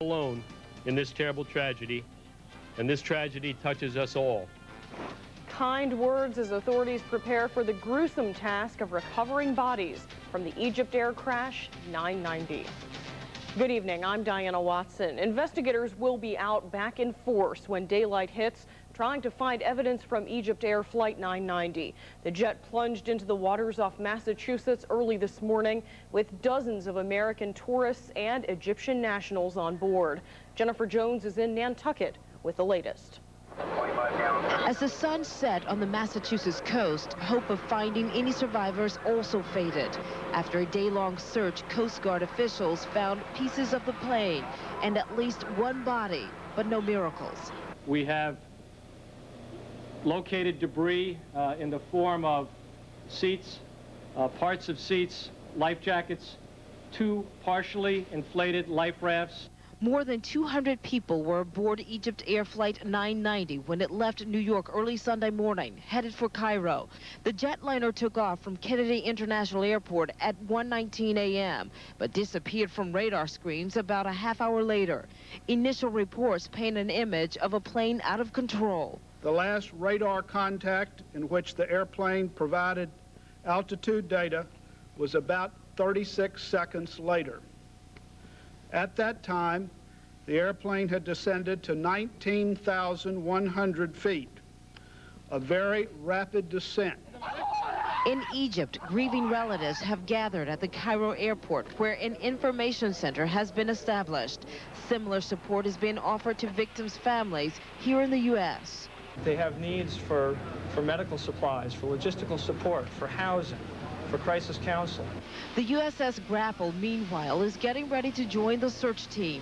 alone in this terrible tragedy, and this tragedy touches us all. Kind words as authorities prepare for the gruesome task of recovering bodies from the Egypt Air crash 990. Good evening, I'm Diana Watson. Investigators will be out back in force when daylight hits, trying to find evidence from Egypt Air Flight 990. The jet plunged into the waters off Massachusetts early this morning with dozens of American tourists and Egyptian nationals on board. Jennifer Jones is in Nantucket with the latest. As the sun set on the Massachusetts coast, hope of finding any survivors also faded. After a day-long search, Coast Guard officials found pieces of the plane and at least one body, but no miracles. We have located debris in the form of seats, parts of seats, life jackets, 2 partially inflated life rafts. More than 200 people were aboard Egypt Air Flight 990 when it left New York early Sunday morning, headed for Cairo. The jetliner took off from Kennedy International Airport at 1:19 a.m., but disappeared from radar screens about a half hour later. Initial reports paint an image of a plane out of control. The last radar contact in which the airplane provided altitude data was about 36 seconds later. At that time, the airplane had descended to 19,100 feet, a very rapid descent. In Egypt, grieving relatives have gathered at the Cairo airport, where an information center has been established. Similar support is being offered to victims' families here in the U.S. They have needs for medical supplies, for logistical support, for housing, for crisis counseling. The USS Grapple, meanwhile, is getting ready to join the search team.